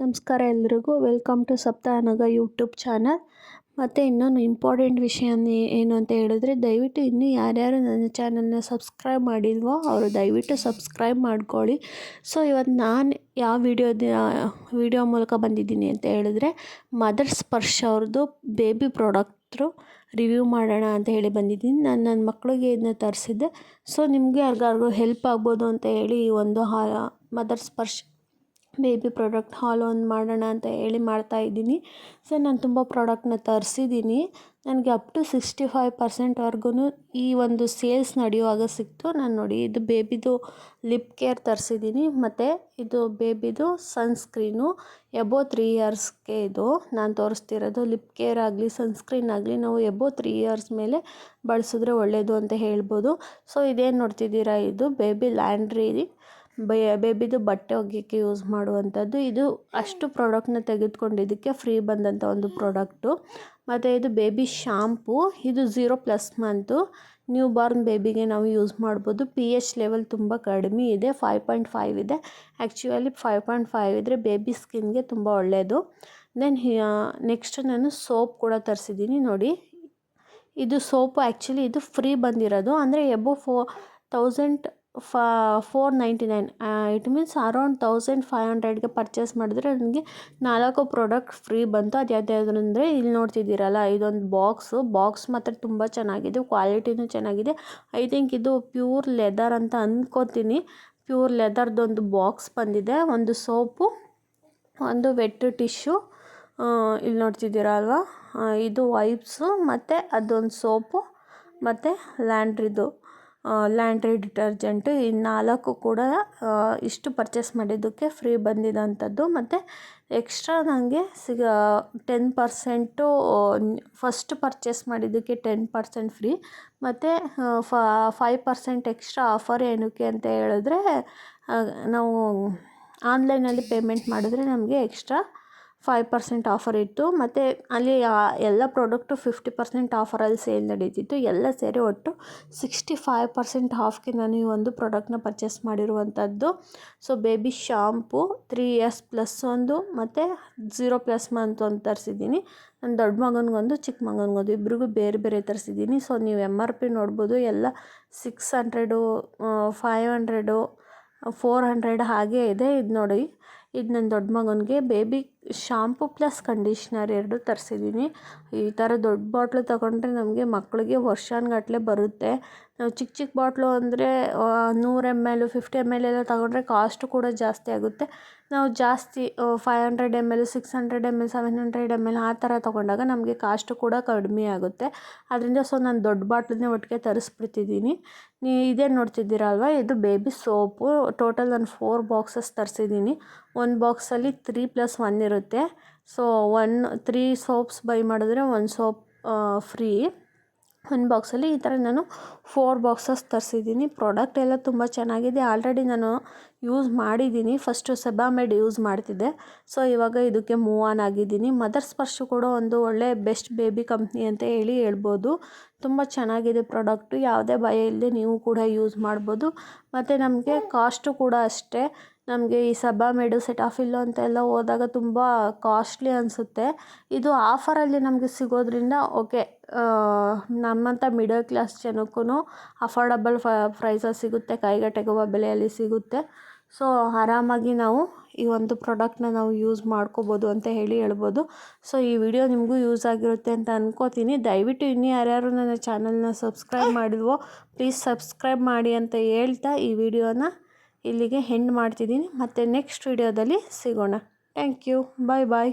ನಮಸ್ಕಾರ ಎಲ್ರಿಗೂ. Welcome to ಸಪ್ತಾಹನಗ ಯೂಟ್ಯೂಬ್ ಚಾನಲ್. ಮತ್ತು ಇನ್ನೊಂದು ಇಂಪಾರ್ಟೆಂಟ್ ವಿಷಯ ಏನು ಅಂತ ಹೇಳಿದ್ರೆ, ದಯವಿಟ್ಟು ಇನ್ನೂ ಯಾರ್ಯಾರು ನನ್ನ ಚಾನಲ್ನ ಸಬ್ಸ್ಕ್ರೈಬ್ ಮಾಡಿಲ್ವೋ ಅವರು ದಯವಿಟ್ಟು ಸಬ್ಸ್ಕ್ರೈಬ್ ಮಾಡ್ಕೊಳ್ಳಿ. ಸೊ ಇವತ್ತು ನಾನು ಯಾವ ವಿಡಿಯೋ ಮೂಲಕ ಬಂದಿದ್ದೀನಿ ಅಂತ ಹೇಳಿದ್ರೆ, ಮದರ್ ಸ್ಪರ್ಶ ಅವ್ರದ್ದು ಬೇಬಿ ಪ್ರಾಡಕ್ಟ್ರು ರಿವ್ಯೂ ಮಾಡೋಣ ಅಂತ ಹೇಳಿ ಬಂದಿದ್ದೀನಿ. ನಾನು ನನ್ನ ಮಕ್ಕಳಿಗೆ ಇದನ್ನ ತರಿಸಿದ್ದೆ. ಸೊ ನಿಮಗೆ ಯಾರಿಗಾರಿಗೂ ಹೆಲ್ಪ್ ಆಗ್ಬೋದು ಅಂತ ಹೇಳಿ ಈ ಒಂದು ಮದರ್ ಸ್ಪರ್ಶ ಬೇಬಿ ಪ್ರಾಡಕ್ಟ್ ಹಾಲ್ ಒಂದು ಮಾಡೋಣ ಅಂತ ಹೇಳಿ ಮಾಡ್ತಾಯಿದ್ದೀನಿ. ಸೊ ನಾನು ತುಂಬ ಪ್ರಾಡಕ್ಟ್ನ ತರಿಸಿದ್ದೀನಿ. ನನಗೆ ಅಪ್ ಟು 65% ಈ ಒಂದು ಸೇಲ್ಸ್ ನಡೆಯುವಾಗ ಸಿಕ್ತು. ನಾನು ನೋಡಿ, ಇದು ಬೇಬಿದು ಲಿಪ್ ಕೇರ್ ತರಿಸಿದ್ದೀನಿ. ಮತ್ತು ಇದು ಬೇಬಿದು ಸನ್ಸ್ಕ್ರೀನು ಎಬೋ 3 ಇಯರ್ಸ್ಗೆ ಇದು ನಾನು ತೋರಿಸ್ತಿರೋದು. ಲಿಪ್ ಕೇರ್ ಆಗಲಿ ಸನ್ಸ್ಕ್ರೀನ್ ಆಗಲಿ ನಾವು ಎಬೋ 3 ಇಯರ್ಸ್ ಮೇಲೆ ಬಳಸಿದ್ರೆ ಒಳ್ಳೆಯದು ಅಂತ ಹೇಳ್ಬೋದು. ಸೊ ಇದೇನು ನೋಡ್ತಿದ್ದೀರಾ, ಇದು ಬೇಬಿ ಲ್ಯಾಂಡ್ರಿ ಬೇಬಿದು ಬಟ್ಟೆ ಒಗೆಯೋಕ್ಕೆ ಯೂಸ್ ಮಾಡುವಂಥದ್ದು. ಇದು ಅಷ್ಟು ಪ್ರಾಡಕ್ಟ್ನ ತೆಗೆದುಕೊಂಡಿದ್ದಕ್ಕೆ ಫ್ರೀ ಬಂದಂಥ ಒಂದು ಪ್ರಾಡಕ್ಟು. ಮತ್ತು ಇದು ಬೇಬಿ ಶಾಂಪೂ. ಇದು 0+ ಮಂತು ನ್ಯೂ ಬಾರ್ನ್ ಬೇಬಿಗೆ ನಾವು ಯೂಸ್ ಮಾಡ್ಬೋದು. pH ಲೆವೆಲ್ ತುಂಬ ಕಡಿಮೆ ಇದೆ, 5.5 ಇದೆ. ಆ್ಯಕ್ಚುಲಿ 5.5 ಇದ್ದರೆ ಬೇಬಿ ಸ್ಕಿನ್ಗೆ ತುಂಬ ಒಳ್ಳೆಯದು. ದೆನ್ ನೆಕ್ಸ್ಟ್ ನಾನು ಸೋಪ್ ಕೂಡ ತರಿಸಿದ್ದೀನಿ. ನೋಡಿ, ಇದು ಸೋಪು ಆ್ಯಕ್ಚುಲಿ ಇದು ಫ್ರೀ ಬಂದಿರೋದು. ಅಂದರೆ ಎಬೋ 499 ಇಟ್ ಮೀನ್ಸ್ ಅರೌಂಡ್ 1500ಗೆ ಪರ್ಚೇಸ್ ಮಾಡಿದ್ರೆ ನನಗೆ 4 ಪ್ರಾಡಕ್ಟ್ ಫ್ರೀ ಬಂತು. ಅದು ಯಾವ್ದು ಅಂದರೆ, ಇಲ್ಲಿ ನೋಡ್ತಿದ್ದೀರಲ್ಲ, ಇದೊಂದು ಬಾಕ್ಸ್ ಮಾತ್ರ ತುಂಬ ಚೆನ್ನಾಗಿದೆ, ಕ್ವಾಲಿಟಿನೂ ಚೆನ್ನಾಗಿದೆ. ಐ ಥಿಂಕ್ ಇದು ಪ್ಯೂರ್ ಲೆದರ್ ಅಂತ ಅಂದ್ಕೋತೀನಿ. ಪ್ಯೂರ್ ಲೆದರ್ದೊಂದು ಬಾಕ್ಸ್ ಬಂದಿದೆ. ಒಂದು ಸೋಪು, ಒಂದು ವೆಟ್ ಟಿಶ್ಯೂ, ಇಲ್ಲಿ ನೋಡ್ತಿದ್ದೀರಾ ಅಲ್ವಾ, ಇದು ವೈಪ್ಸು, ಮತ್ತು ಅದೊಂದು ಸೋಪು, ಮತ್ತು ಲ್ಯಾಂಡ್ರಿ ಡಿಟರ್ಜೆಂಟು. ಈ 4 ಕೂಡ ಇಷ್ಟು ಪರ್ಚೇಸ್ ಮಾಡಿದ್ದಕ್ಕೆ ಫ್ರೀ ಬಂದಿರೋಂಥದ್ದು. ಮತ್ತು ಎಕ್ಸ್ಟ್ರಾ ನನಗೆ 10% ಫಸ್ಟ್ ಪರ್ಚೇಸ್ ಮಾಡಿದ್ದಕ್ಕೆ 10% ಫ್ರೀ. ಮತ್ತು 5% ಎಕ್ಸ್ಟ್ರಾ ಆಫರ್. ಏನಕ್ಕೆ ಅಂತ ಹೇಳಿದ್ರೆ, ನಾವು ಆನ್ಲೈನಲ್ಲಿ ಪೇಮೆಂಟ್ ಮಾಡಿದ್ರೆ ನಮಗೆ ಎಕ್ಸ್ಟ್ರಾ 5% ಆಫರ್ ಇತ್ತು. ಮತ್ತು ಅಲ್ಲಿ ಎಲ್ಲ ಪ್ರಾಡಕ್ಟು 50% ಆಫರಲ್ಲಿ ಸೇಲ್ ನಡೀತಿತ್ತು. ಎಲ್ಲ ಸೇರಿ ಒಟ್ಟು 65% ಆಫ್ಗೆ ನಾನು ಈ ಒಂದು ಪ್ರಾಡಕ್ಟ್ನ ಪರ್ಚೇಸ್ ಮಾಡಿರುವಂಥದ್ದು. So baby shampoo 3 years plus ಒಂದು, ಮತ್ತು 0+ ಮಂತ್ ಒಂದು ತರಿಸಿದ್ದೀನಿ. ನನ್ನ ದೊಡ್ಡ ಮಗನಿಗೊಂದು, ಚಿಕ್ಕ ಮಗನಿಗೊಂದು, ಇಬ್ರಿಗೂ ಬೇರೆ ಬೇರೆ ತರಿಸಿದ್ದೀನಿ. ಸೊ ನೀವು MRP ನೋಡ್ಬೋದು, ಎಲ್ಲ 600, 500, 400 ಹಾಗೇ ಇದೆ. ಇದು ನೋಡಿ, ಇದು ನನ್ನ ದೊಡ್ಡ ಮಗನಿಗೆ ಬೇಬಿ ಶಾಂಪು ಪ್ಲಸ್ ಕಂಡೀಷ್ನರ್ 2 ತರಿಸಿದ್ದೀನಿ. ಈ ಥರ ದೊಡ್ಡ ಬಾಟ್ಲು ತೊಗೊಂಡ್ರೆ ನಮಗೆ ಮಕ್ಕಳಿಗೆ ವರ್ಷಾನುಗಟ್ಲೆ ಬರುತ್ತೆ. ನಾವು ಚಿಕ್ಕ ಬಾಟ್ಲು ಅಂದರೆ 100 ml 50 ml ಎಲ್ಲ ತೊಗೊಂಡ್ರೆ ಕಾಸ್ಟು ಕೂಡ ಜಾಸ್ತಿ ಆಗುತ್ತೆ. ನಾವು ಜಾಸ್ತಿ 500 ml 600 ml 700 ml ಆ ಥರ ತೊಗೊಂಡಾಗ ನಮಗೆ ಕಾಸ್ಟು ಕೂಡ ಕಡಿಮೆ ಆಗುತ್ತೆ. ಅದರಿಂದ ನಾನು ದೊಡ್ಡ ಬಾಟ್ಲನ್ನೇ ಒಟ್ಟಿಗೆ ತರಿಸ್ಬಿಡ್ತಿದ್ದೀನಿ. ಇದೇನು ನೋಡ್ತಿದ್ದೀರಲ್ವ, ಇದು ಬೇಬಿ ಸೋಪು. ಟೋಟಲ್ ನಾನು 4 ಬಾಕ್ಸಸ್ ತರಿಸಿದ್ದೀನಿ. ಒಂದು ಬಾಕ್ಸಲ್ಲಿ 3+1 ಇರುತ್ತೆ. ಸೊ 3 ಸೋಪ್ಸ್ ಬೈ ಮಾಡಿದ್ರೆ 1 ಸೋಪ್ ಫ್ರೀ. ಒಂದು ಬಾಕ್ಸಲ್ಲಿ ಈ ಥರ ನಾನು 4 ಬಾಕ್ಸಸ್ ತರಿಸಿದ್ದೀನಿ. ಪ್ರಾಡಕ್ಟ್ ಎಲ್ಲ ತುಂಬ ಚೆನ್ನಾಗಿದೆ. ಆಲ್ರೆಡಿ ನಾನು ಯೂಸ್ ಮಾಡಿದ್ದೀನಿ. ಫಸ್ಟು ಸೆಬಾಮೆಡ್ ಯೂಸ್ ಮಾಡ್ತಿದ್ದೆ. ಸೊ ಇವಾಗ ಇದಕ್ಕೆ ಮೂವ್ ಆನ್ ಆಗಿದ್ದೀನಿ. ಮದರ್ ಸ್ಪರ್ಶ ಕೂಡ ಒಂದು ಒಳ್ಳೆ ಬೆಸ್ಟ್ ಬೇಬಿ ಕಂಪ್ನಿ ಅಂತ ಹೇಳ್ಬೋದು. ತುಂಬ ಚೆನ್ನಾಗಿದೆ ಪ್ರಾಡಕ್ಟು. ಯಾವುದೇ ಭಯ ಇಲ್ಲದೆ ನೀವು ಕೂಡ ಯೂಸ್ ಮಾಡ್ಬೋದು. ಮತ್ತು ನಮಗೆ ಕಾಸ್ಟು ಕೂಡ ಅಷ್ಟೇ. ನಮಗೆ ಈ ಸೆಬಾಮೆಡು ಸೆಟಾಫಿಲ್ ಅಂತೆಲ್ಲ ಹೋದಾಗ ತುಂಬ ಕಾಸ್ಟ್ಲಿ ಅನಿಸುತ್ತೆ. ಇದು ಆಫರಲ್ಲಿ ನಮಗೆ ಸಿಗೋದ್ರಿಂದ ಓಕೆ, ನಮ್ಮಂಥ ಮಿಡಲ್ ಕ್ಲಾಸ್ ಜನಕ್ಕೂ ಅಫೋರ್ಡಬಲ್ ಪ್ರೈಸಲ್ಲಿ ಸಿಗುತ್ತೆ, ಕೈಗೆಟಕುವ ಬೆಲೆಯಲ್ಲಿ ಸಿಗುತ್ತೆ. ಸೊ ಆರಾಮಾಗಿ ನಾವು ಈ ಒಂದು ಪ್ರಾಡಕ್ಟ್ನ ನಾವು ಯೂಸ್ ಮಾಡ್ಕೋಬೋದು ಅಂತ ಹೇಳ್ಬೋದು. ಸೊ ಈ ವಿಡಿಯೋ ನಿಮಗೂ ಯೂಸ್ ಆಗಿರುತ್ತೆ ಅಂತ ಅಂದ್ಕೋತೀನಿ. ದಯವಿಟ್ಟು ಇನ್ನೂ ಯಾರ್ಯಾರು ನನ್ನ ಚಾನಲ್ನ ಸಬ್ಸ್ಕ್ರೈಬ್ ಮಾಡಿಲ್ವೋ ಪ್ಲೀಸ್ ಸಬ್ಸ್ಕ್ರೈಬ್ ಮಾಡಿ ಅಂತ ಹೇಳ್ತಾ ಈ ವಿಡಿಯೋನ ಇಲ್ಲಿಗೆ ಎಂಡ್ ಮಾಡ್ತಿದ್ದೀನಿ. ಮತ್ತು ನೆಕ್ಸ್ಟ್ ವಿಡಿಯೋದಲ್ಲಿ ಸಿಗೋಣ. Thank you. ಬಾಯ್.